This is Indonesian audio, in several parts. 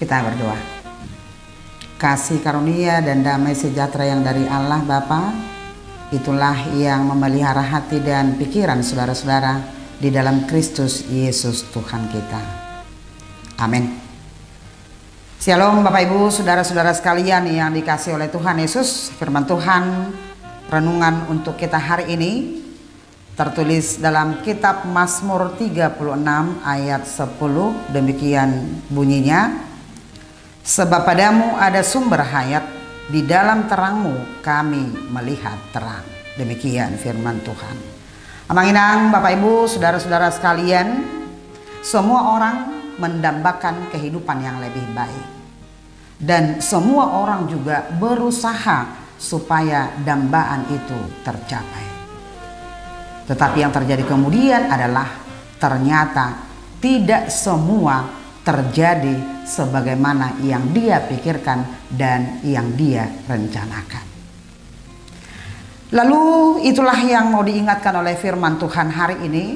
Kita berdoa. Kasih karunia dan damai sejahtera yang dari Allah Bapa, itulah yang memelihara hati dan pikiran saudara-saudara di dalam Kristus Yesus Tuhan kita. Amin. Shalom Bapak Ibu, saudara-saudara sekalian yang dikasihi oleh Tuhan Yesus. Firman Tuhan renungan untuk kita hari ini tertulis dalam kitab Mazmur 36 ayat 10. Demikian bunyinya: sebab padamu ada sumber hayat, di dalam terangmu kami melihat terang. Demikian firman Tuhan. Amanginang Bapak Ibu, saudara-saudara sekalian, semua orang mendambakan kehidupan yang lebih baik, dan semua orang juga berusaha supaya dambaan itu tercapai. Tetapi yang terjadi kemudian adalah ternyata tidak semua terjadi sebagaimana yang dia pikirkan dan yang dia rencanakan. Lalu itulah yang mau diingatkan oleh firman Tuhan hari ini.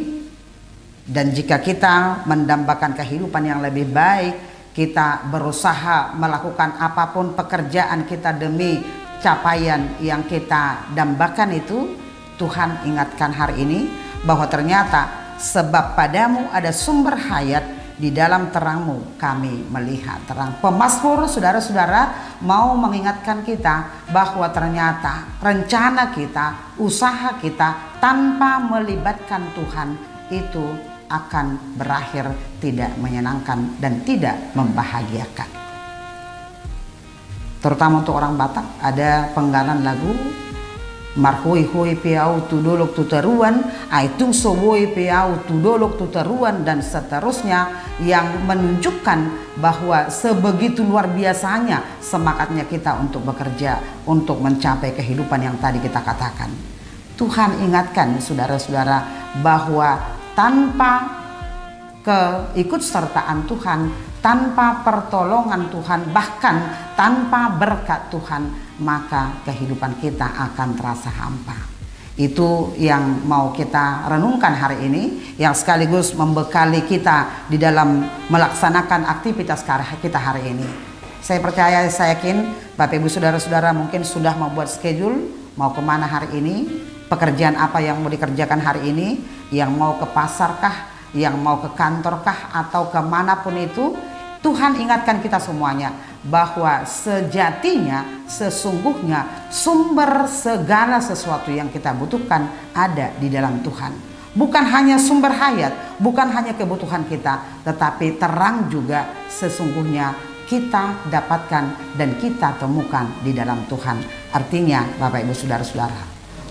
Dan jika kita mendambakan kehidupan yang lebih baik, kita berusaha melakukan apapun pekerjaan kita demi capaian yang kita dambakan itu, Tuhan ingatkan hari ini bahwa ternyata sebab padamu ada sumber hayat, di dalam terangmu kami melihat terang. Pemazmur saudara-saudara mau mengingatkan kita bahwa ternyata rencana kita, usaha kita tanpa melibatkan Tuhan itu akan berakhir tidak menyenangkan dan tidak membahagiakan. Terutama untuk orang Batak ada penggalan lagu marhui hui piau tudolok tuteruan, aitung sowoi piau tudolok tuteruan, dan seterusnya, yang menunjukkan bahwa sebegitu luar biasanya semangatnya kita untuk bekerja, untuk mencapai kehidupan yang tadi kita katakan. Tuhan ingatkan saudara-saudara bahwa tanpa keikutsertaan Tuhan, tanpa pertolongan Tuhan, bahkan tanpa berkat Tuhan, maka kehidupan kita akan terasa hampa. Itu yang mau kita renungkan hari ini, yang sekaligus membekali kita di dalam melaksanakan aktivitas kita hari ini. Saya percaya, saya yakin Bapak Ibu saudara-saudara mungkin sudah membuat schedule mau kemana hari ini, pekerjaan apa yang mau dikerjakan hari ini, yang mau ke pasarkah, yang mau ke kantorkah, atau kemanapun itu. Tuhan ingatkan kita semuanya bahwa sejatinya, sesungguhnya sumber segala sesuatu yang kita butuhkan ada di dalam Tuhan. Bukan hanya sumber hayat, bukan hanya kebutuhan kita, tetapi terang juga sesungguhnya kita dapatkan dan kita temukan di dalam Tuhan. Artinya Bapak Ibu saudara-saudara,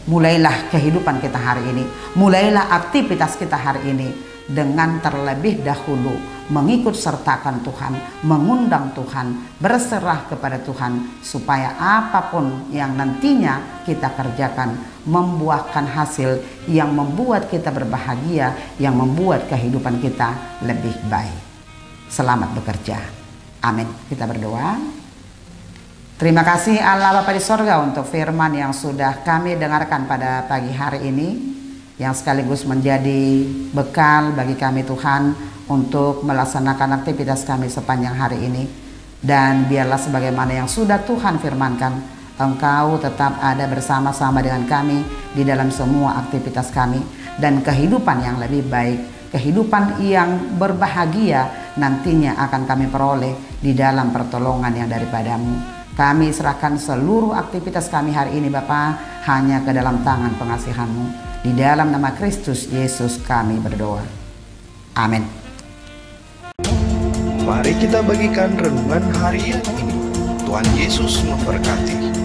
mulailah kehidupan kita hari ini, mulailah aktivitas kita hari ini dengan terlebih dahulu mengikut sertakan Tuhan, mengundang Tuhan, berserah kepada Tuhan, supaya apapun yang nantinya kita kerjakan membuahkan hasil yang membuat kita berbahagia, yang membuat kehidupan kita lebih baik. Selamat bekerja. Amin. Kita berdoa. Terima kasih Allah Bapa di sorga untuk firman yang sudah kami dengarkan pada pagi hari ini, yang sekaligus menjadi bekal bagi kami Tuhan untuk melaksanakan aktivitas kami sepanjang hari ini. Dan biarlah sebagaimana yang sudah Tuhan firmankan, Engkau tetap ada bersama-sama dengan kami di dalam semua aktivitas kami, dan kehidupan yang lebih baik, kehidupan yang berbahagia nantinya akan kami peroleh di dalam pertolongan yang daripadamu. Kami serahkan seluruh aktivitas kami hari ini Bapa hanya ke dalam tangan pengasihan-Mu. Di dalam nama Kristus Yesus kami berdoa. Amin. Mari kita bagikan renungan harian ini. Tuhan Yesus memberkati.